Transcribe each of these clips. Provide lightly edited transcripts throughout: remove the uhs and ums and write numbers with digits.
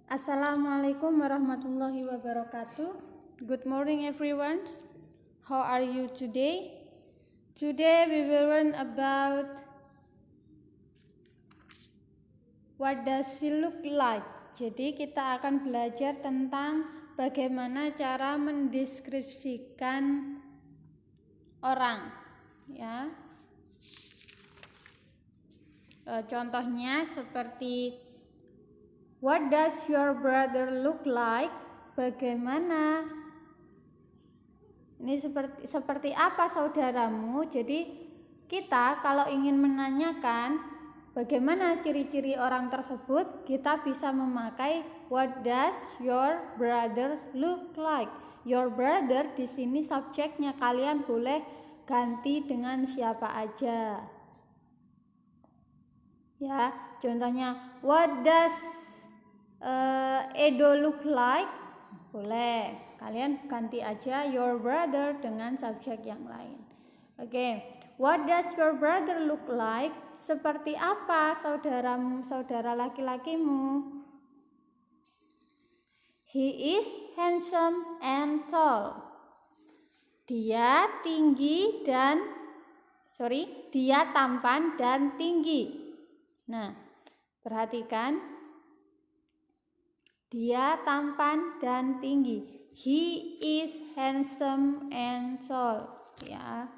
Assalamualaikum warahmatullahi wabarakatuh. Good morning everyone. How are you today? Today we will learn about what does she look like. Jadi kita akan belajar tentang bagaimana cara mendeskripsikan orang, ya. Contohnya seperti what does your brother look like? Bagaimana? Ini seperti apa saudaramu? Jadi kita kalau ingin menanyakan bagaimana ciri-ciri orang tersebut, kita bisa memakai what does your brother look like? Your brother di sini subjeknya, kalian boleh ganti dengan siapa aja. Ya, contohnya what does Edo look like? Boleh, kalian ganti aja your brother dengan subjek yang lain. Oke, what does your brother look like? Seperti apa saudaramu, saudara laki-lakimu? He is handsome and tall. Dia tampan dan tinggi. Nah, perhatikan, dia tampan dan tinggi. He is handsome and tall. Ya.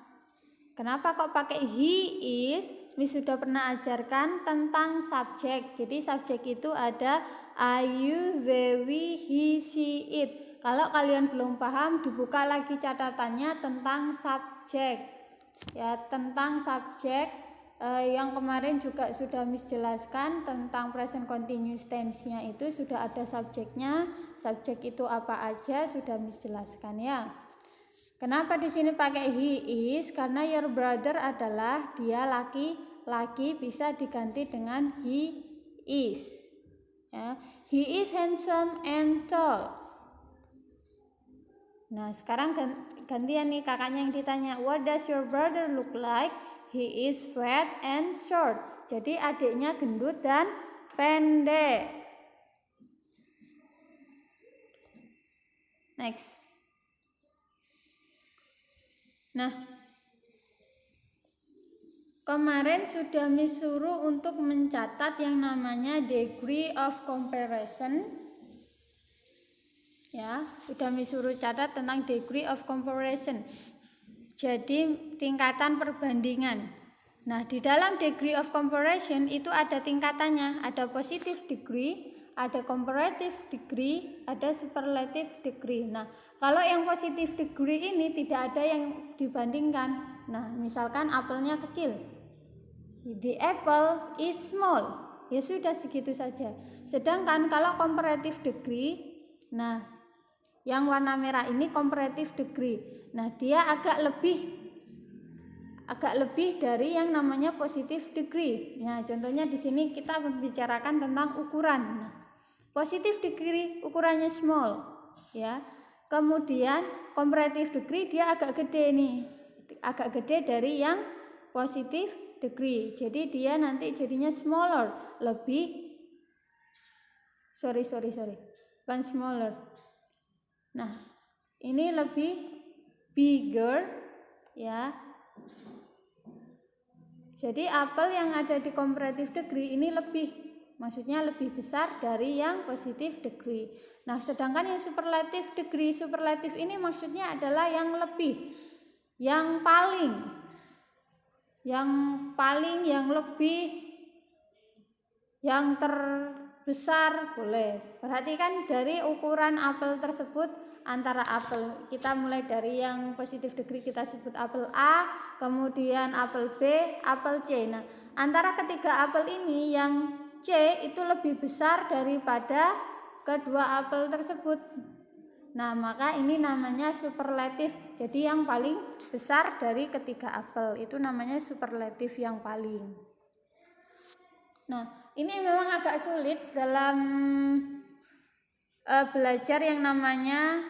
Kenapa kok pakai he is? Miss sudah pernah ajarkan tentang subjek. Jadi subjek itu ada I, you, they, we, he, she, it. Kalau kalian belum paham, dibuka lagi catatannya tentang subjek. Ya, tentang subjek. Yang kemarin juga sudah Miss jelaskan tentang present continuous tense-nya, itu sudah ada subjeknya. Subjek itu apa aja sudah Miss jelaskan, ya. Kenapa di sini pakai he is? Karena your brother adalah dia laki-laki, bisa diganti dengan he is. Ya, he is handsome and tall. Nah, sekarang gantian nih, kakaknya yang ditanya, what does your brother look like? He is fat and short. Jadi adiknya gendut dan pendek. Next. Nah, kemarin sudah Miss suruh untuk mencatat yang namanya degree of comparison. Ya, sudah Miss suruh catat tentang degree of comparison. Jadi tingkatan perbandingan. Nah, di dalam degree of comparison itu ada tingkatannya, ada positive degree, ada comparative degree, ada superlative degree. Nah, kalau yang positive degree ini tidak ada yang dibandingkan. Nah, misalkan apelnya kecil, the apple is small, ya sudah segitu saja. Sedangkan kalau comparative degree, nah yang warna merah ini comparative degree. Nah, dia agak lebih dari yang namanya positive degree. Nah, contohnya di sini kita membicarakan tentang ukuran. Nah, positive degree ukurannya small, ya. Kemudian comparative degree dia agak gede nih. Agak gede dari yang positive degree. Jadi dia nanti jadinya smaller, lebih bukan smaller. Nah, ini lebih bigger, ya. Jadi apel yang ada di comparative degree ini maksudnya lebih besar dari yang positive degree. Nah, sedangkan yang superlative degree, superlative ini maksudnya adalah yang lebih, yang paling, yang lebih, yang terbesar, boleh. Perhatikan dari ukuran apel tersebut. Antara apel, kita mulai dari yang positive degree kita sebut apel A, kemudian apel B, apel C. Nah, antara ketiga apel ini yang C itu lebih besar daripada kedua apel tersebut. Nah, maka ini namanya superlatif. Jadi yang paling besar dari ketiga apel itu namanya superlatif yang paling. Nah, ini memang agak sulit dalam belajar yang namanya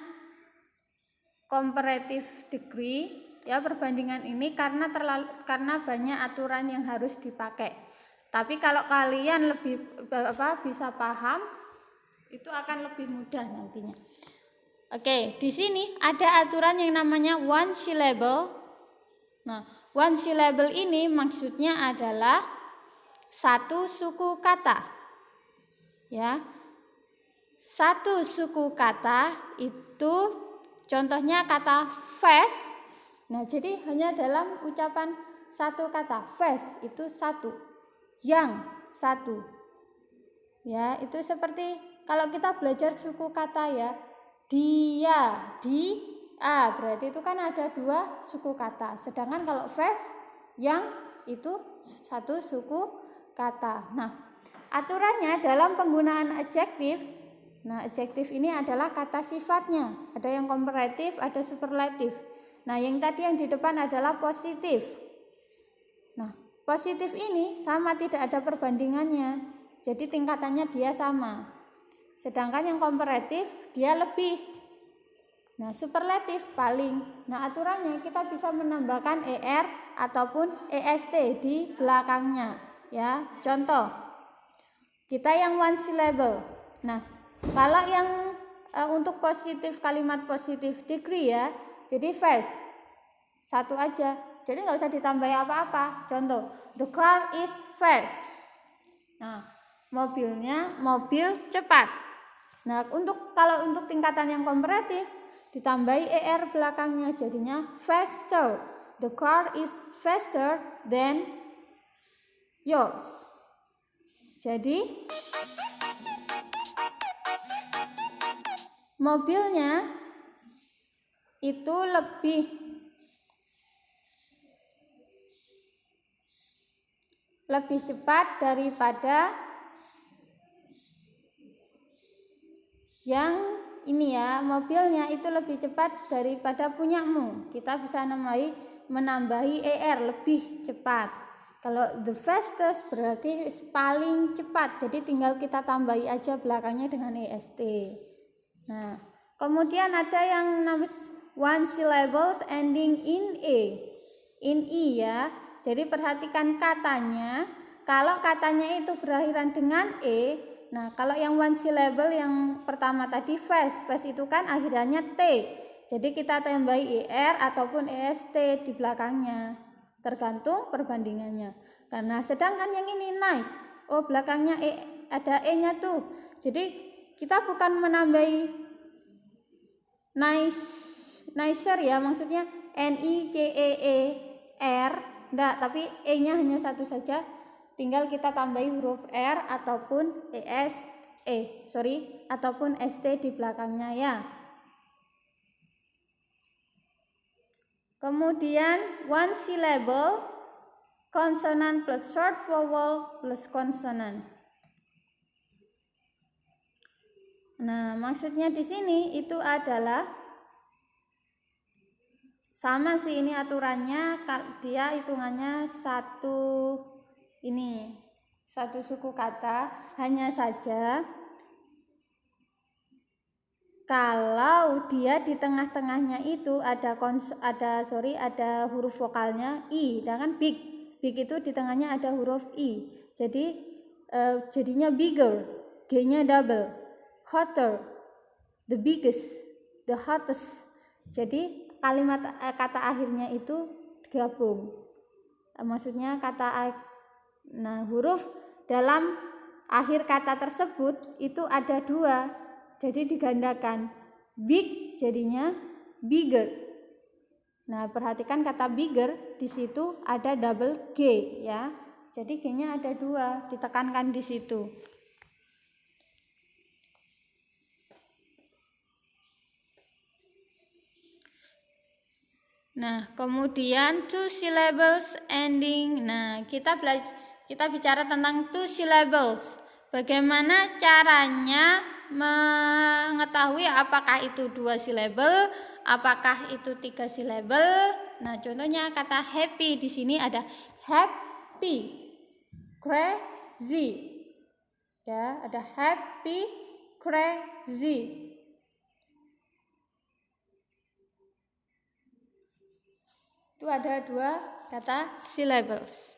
comparative degree, ya, perbandingan ini karena banyak aturan yang harus dipakai. Tapi kalau kalian lebih bisa paham, Itu akan lebih mudah nantinya. Oke, di sini ada aturan yang namanya one syllable. Nah, one syllable ini maksudnya adalah satu suku kata. Ya. Satu suku kata itu contohnya kata fast. Nah, jadi hanya dalam ucapan satu kata fast itu satu. Yang satu. Ya, itu seperti kalau kita belajar suku kata ya. Dia, berarti itu kan ada dua suku kata. Sedangkan kalau fast, yang itu satu suku kata. Nah, aturannya dalam penggunaan adjektif. Nah, adjektif ini adalah kata sifatnya. Ada yang komparatif, ada superlatif. Nah, yang tadi yang di depan adalah positif. Nah, positif ini sama, tidak ada perbandingannya. Jadi tingkatannya dia sama. Sedangkan yang komparatif dia lebih. Nah, superlatif paling. Nah, aturannya kita bisa menambahkan er ataupun est di belakangnya. Ya, contoh. Kita yang one syllable. Nah, kalau yang untuk positif, kalimat positif degree ya, jadi fast. Satu aja. Jadi nggak usah ditambahi apa-apa. Contoh, the car is fast. Nah, mobilnya mobil cepat. Nah, kalau untuk tingkatan yang komparatif ditambahi er belakangnya jadinya faster. The car is faster than yours. Jadi mobilnya itu lebih cepat daripada yang ini ya, mobilnya itu lebih cepat daripada punyamu. Kita bisa menambahi er lebih cepat. Kalau the fastest berarti paling cepat. Jadi tinggal kita tambahi aja belakangnya dengan est. Nah, kemudian ada yang namanya one syllables ending in i ya. Jadi perhatikan katanya. Kalau katanya itu berakhiran dengan nah, kalau yang one syllable yang pertama tadi fast itu kan akhirannya t. Jadi kita tambahi er ataupun est di belakangnya. Tergantung perbandingannya. Karena sedangkan yang ini nice. Oh, belakangnya ada e-nya tuh. Jadi kita bukan menambahi nicer ya, maksudnya niceer, enggak, tapi e-nya hanya satu saja. Tinggal kita tambahi huruf r ataupun ataupun st di belakangnya ya. Kemudian one syllable konsonan plus short vowel plus konsonan. Nah, maksudnya di sini itu adalah sama sih, ini aturannya dia hitungannya satu suku kata, hanya saja kalau dia di tengah-tengahnya itu ada huruf vokalnya i, sedangkan big itu di tengahnya ada huruf i. Jadi jadinya bigger, g-nya double, hotter, the biggest, the hottest. Jadi kalimat kata akhirnya itu gabung. Maksudnya huruf dalam akhir kata tersebut itu ada dua, jadi digandakan. Big jadinya bigger. Nah, perhatikan kata bigger di situ ada double g ya. Jadi g-nya ada dua, ditekankan di situ. Nah, kemudian two syllables ending. Nah, kita bicara tentang two syllables. Bagaimana caranya mengetahui apakah itu 2 syllable, apakah itu 3 syllable? Nah, contohnya kata happy, di sini ada happy, crazy. Ya, ada happy, crazy. Itu ada 2 kata syllables.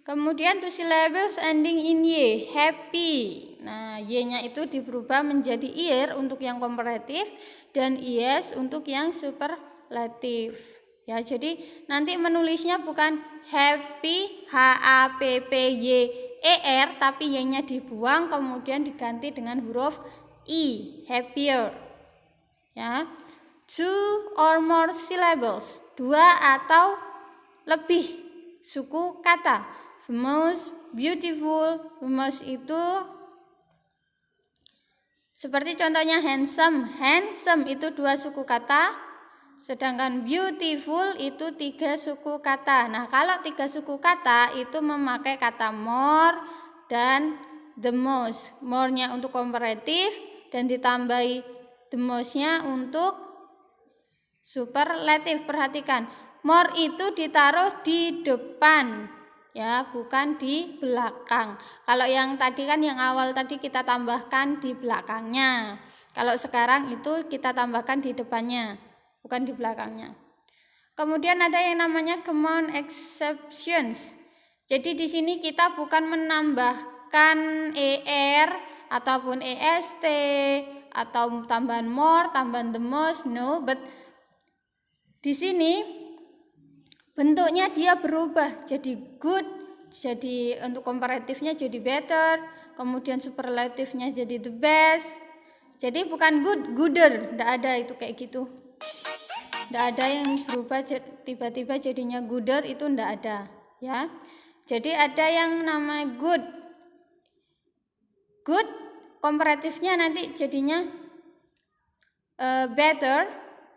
Kemudian two syllables ending in y, happy. Nah, y-nya itu diberubah menjadi ir untuk yang komparatif dan is untuk yang superlatif. Ya, jadi nanti menulisnya bukan happy, h a p p y e r, tapi y-nya dibuang kemudian diganti dengan huruf i, happier. Ya. Two or more syllables, dua atau lebih suku kata. The most beautiful, the most itu seperti contohnya handsome. Handsome itu dua suku kata, sedangkan beautiful itu tiga suku kata. Nah, kalau tiga suku kata itu memakai kata more dan the most. More-nya untuk komparatif dan ditambahi the most-nya untuk superlatif. Perhatikan, more itu ditaruh di depan. Ya, bukan di belakang. Kalau yang tadi kan yang awal tadi kita tambahkan di belakangnya. Kalau sekarang itu kita tambahkan di depannya, bukan di belakangnya. Kemudian ada yang namanya common exceptions. Jadi di sini kita bukan menambahkan er ataupun est atau tambahan more, tambahan the most, no, but di sini bentuknya dia berubah jadi good, jadi untuk komparatifnya jadi better, kemudian superlatifnya jadi the best. Jadi bukan good, gooder, tidak ada itu kayak gitu. Tidak ada yang berubah tiba-tiba jadinya gooder, itu tidak ada, ya. Jadi ada yang namanya good. Good komparatifnya nanti jadinya better,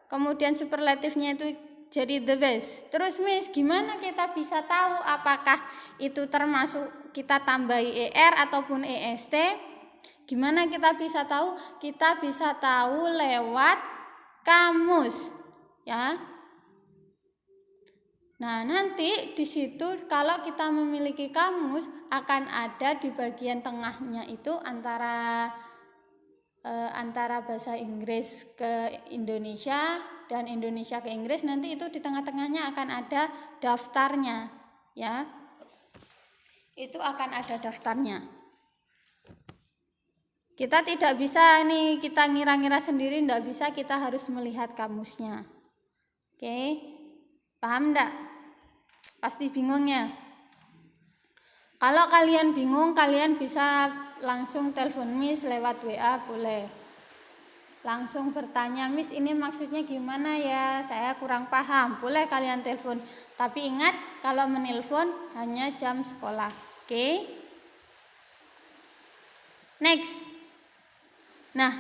kemudian superlatifnya itu jadi the best. Terus Miss, gimana kita bisa tahu apakah itu termasuk kita tambahi er ataupun est? Gimana kita bisa tahu? Kita bisa tahu lewat kamus, ya. Nah, nanti di situ kalau kita memiliki kamus akan ada di bagian tengahnya itu antara bahasa Inggris ke Indonesia dan Indonesia ke Inggris, nanti itu di tengah-tengahnya akan ada daftarnya, ya. Itu akan ada daftarnya. Kita tidak bisa nih kita ngira-ngira sendiri, tidak bisa, kita harus melihat kamusnya. Oke, paham enggak? Pasti bingung ya. Kalau kalian bingung, kalian bisa langsung telepon Miss lewat WA, boleh. Langsung bertanya, Miss ini maksudnya gimana ya, saya kurang paham. Boleh kalian telepon, tapi ingat kalau menelpon hanya jam sekolah. Oke? Next. Nah,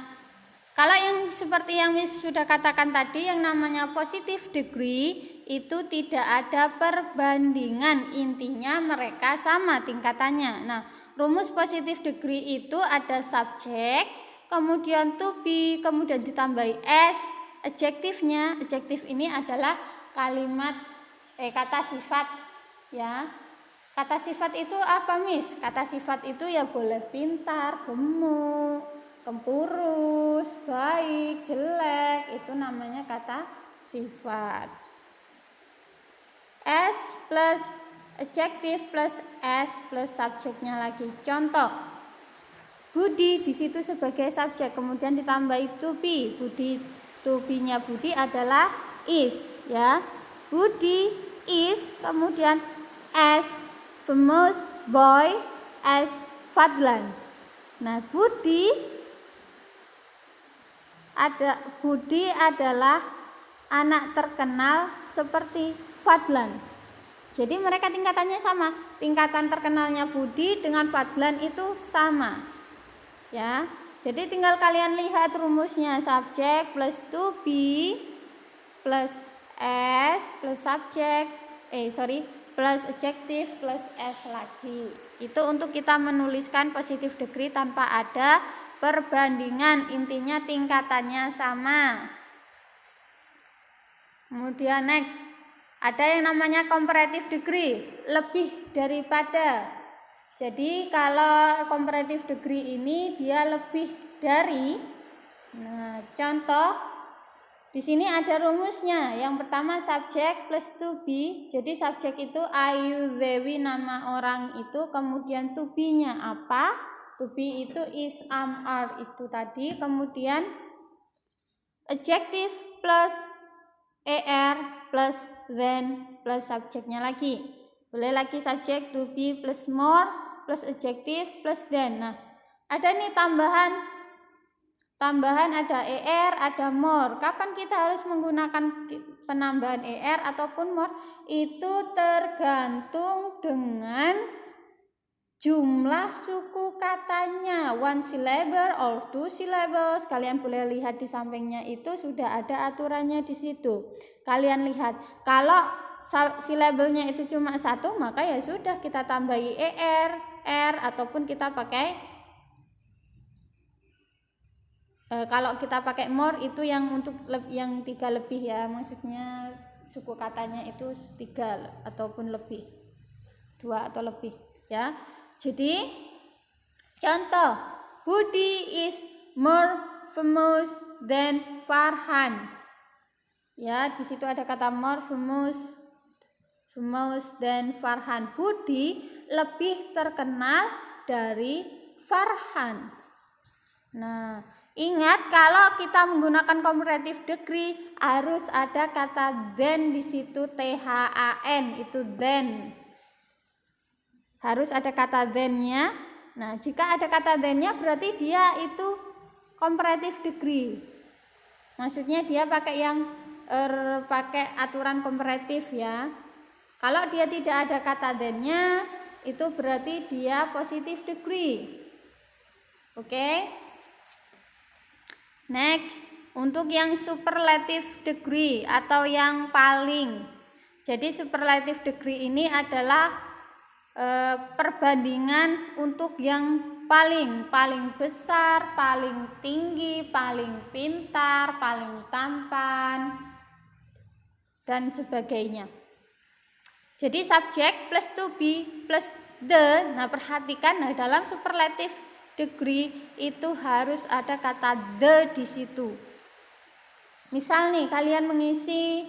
kalau yang seperti yang Miss sudah katakan tadi, yang namanya positive degree itu tidak ada perbandingan, intinya mereka sama tingkatannya. Nah, rumus positive degree itu ada subjek, kemudian to be, kemudian ditambahi s, adjektifnya. Adjektif ini adalah kata sifat, ya. Kata sifat itu apa, Miss? Kata sifat itu ya boleh pintar, gemuk, kurus, baik, jelek, itu namanya kata sifat. S plus adjektif plus S plus subjeknya lagi. Contoh, Budi di situ sebagai subjek, kemudian ditambahi to be. Budi, to be-nya Budi adalah is, ya. Budi is, kemudian as famous boy as Fadlan. Nah, Budi adalah anak terkenal seperti Fadlan. Jadi mereka tingkatannya sama. Tingkatan terkenalnya Budi dengan Fadlan itu sama. Ya, jadi tinggal kalian lihat rumusnya, subjek plus to be plus s plus subjek plus adjektif plus s lagi. Itu untuk kita menuliskan positive degree tanpa ada perbandingan, intinya tingkatannya sama. Kemudian next, ada yang namanya comparative degree, lebih daripada. Jadi kalau comparative degree ini dia lebih dari. Nah, contoh Di sini ada rumusnya. Yang pertama subjek plus to be. Jadi subjek itu I, you, they, we, nama orang itu. Kemudian to be-nya apa? To be itu is, am, are itu tadi. Kemudian adjective plus er plus then plus subjeknya lagi. Boleh lagi subjek to be plus more plus adjective plus then. Nah, ada nih tambahan ada er, ada more. Kapan kita harus menggunakan penambahan er ataupun more? Itu tergantung dengan jumlah suku katanya, one syllable or two syllables. Kalian boleh lihat di sampingnya itu sudah ada aturannya di situ. Kalian lihat, kalau syllable-nya itu cuma satu, maka ya sudah kita tambahi er ataupun kita pakai kalau kita pakai more itu yang untuk yang 3 lebih ya, maksudnya suku katanya itu 3 ataupun lebih, 2 atau lebih ya. Jadi contoh, Budi is more famous than Farhan. Ya, di situ ada kata more famous than Farhan. Budi lebih terkenal dari Farhan. Nah, ingat kalau kita menggunakan comparative degree harus ada kata then di situ, THAN itu then. Harus ada kata then-nya. Nah, jika ada kata then-nya berarti dia itu comparative degree. Maksudnya dia pakai pakai aturan komparatif ya. Kalau dia tidak ada kata then-nya itu berarti dia positive degree. Oke? Next, untuk yang superlative degree atau yang paling. Jadi superlative degree ini adalah perbandingan untuk yang paling besar, paling tinggi, paling pintar, paling tampan dan sebagainya. Jadi subjek plus to be plus the. Nah, perhatikan dalam superlative degree itu harus ada kata the di situ. Misal nih kalian mengisi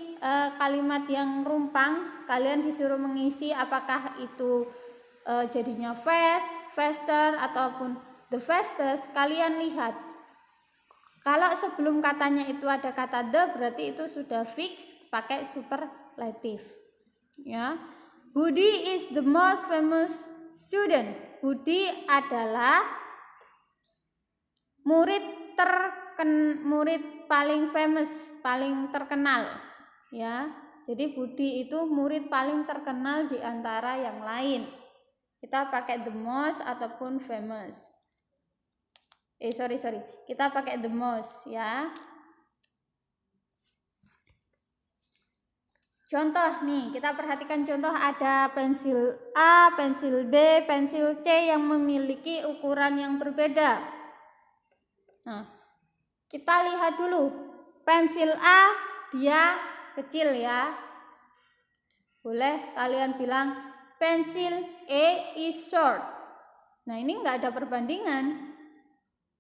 kalimat yang rumpang, kalian disuruh mengisi apakah itu jadinya fast, faster ataupun the fastest. Kalian lihat, kalau sebelum katanya itu ada kata the berarti itu sudah fix pakai superlative. Ya, Budi is the most famous student. Budi adalah murid paling famous, paling terkenal ya. Jadi Budi itu murid paling terkenal di antara yang lain. Kita pakai the most ataupun famous. Kita pakai the most ya. Contoh nih, kita perhatikan contoh ada pensil A, pensil B, pensil C yang memiliki ukuran yang berbeda. Nah, kita lihat dulu. Pensil A dia kecil ya. Boleh kalian bilang pensil A is short. Nah, ini enggak ada perbandingan.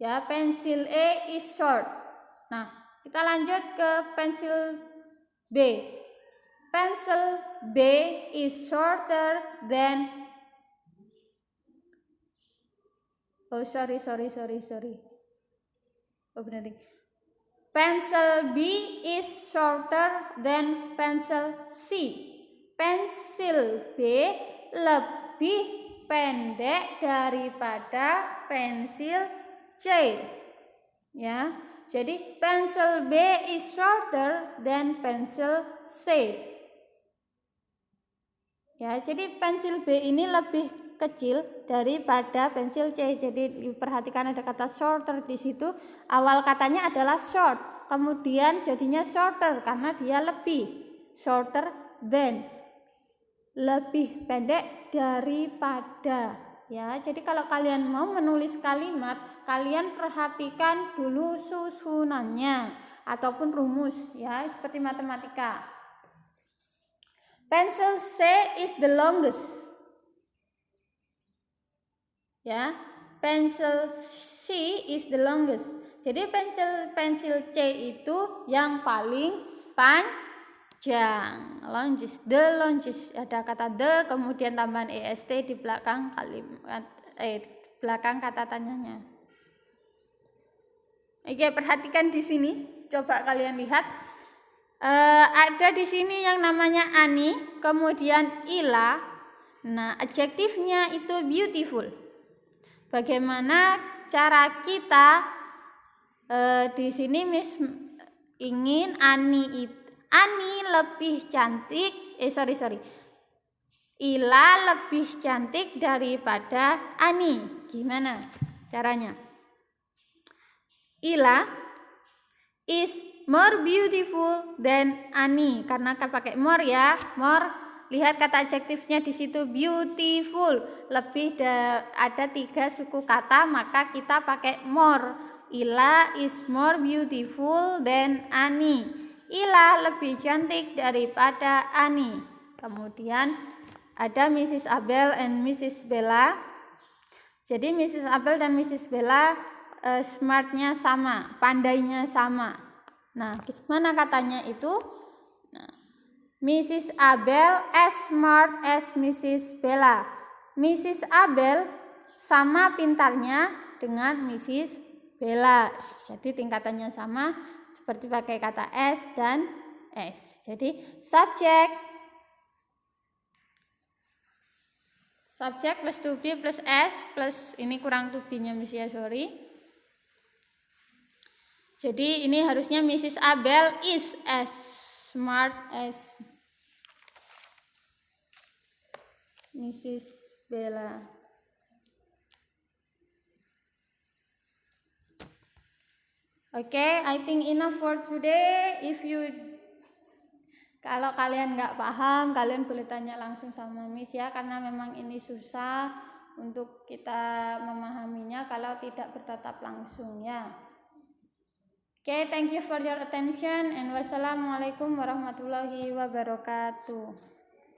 Ya, pensil A is short. Nah, kita lanjut ke pensil B. Pencil B is shorter than Pencil B is shorter than pencil C. Pensil B lebih pendek daripada pensil C. Ya. Jadi pencil B is shorter than pencil C. Ya, jadi pensil B ini lebih kecil daripada pensil C. Jadi diperhatikan ada kata shorter di situ. Awal katanya adalah short, kemudian jadinya shorter karena dia lebih. Shorter than, lebih pendek daripada. Ya, jadi kalau kalian mau menulis kalimat, kalian perhatikan dulu susunannya ataupun rumus ya, seperti matematika. Pencil C is the longest. Ya, pencil C is the longest. Jadi pensil C itu yang paling panjang. Longest, the longest. Ada kata the kemudian tambahan est di belakang kalimat belakang kata tanyanya. Oke, perhatikan di sini. Coba kalian lihat. Ada di sini yang namanya Ani, kemudian Ila. Nah, adjektifnya itu beautiful. Bagaimana cara kita di sini Miss ingin Ani lebih cantik. Ila lebih cantik daripada Ani. Gimana caranya? Ila is more beautiful than Ani. Karena pakai more ya, more. Lihat kata adjektifnya di situ beautiful. Lebih ada 3 suku kata, maka kita pakai more. Ila is more beautiful than Ani. Ila lebih cantik daripada Ani. Kemudian ada Mrs. Abel and Mrs. Bella. Jadi Mrs. Abel dan Mrs. Bella smartnya sama, pandainya sama. Nah, gimana katanya itu? Mrs. Abel as smart as Mrs. Bella. Mrs. Abel sama pintarnya dengan Mrs. Bella. Jadi tingkatannya sama seperti pakai kata S dan S. Jadi subjek plus to be plus S plus ini kurang to be-nya Miss ya, sorry. Jadi ini harusnya Mrs. Abel is as smart as Mrs. Bella. Okay, I think enough for today. Kalau kalian nggak paham, kalian boleh tanya langsung sama Miss ya, karena memang ini susah untuk kita memahaminya kalau tidak bertatap langsung ya. Okay, thank you for your attention and wassalamualaikum warahmatullahi wabarakatuh.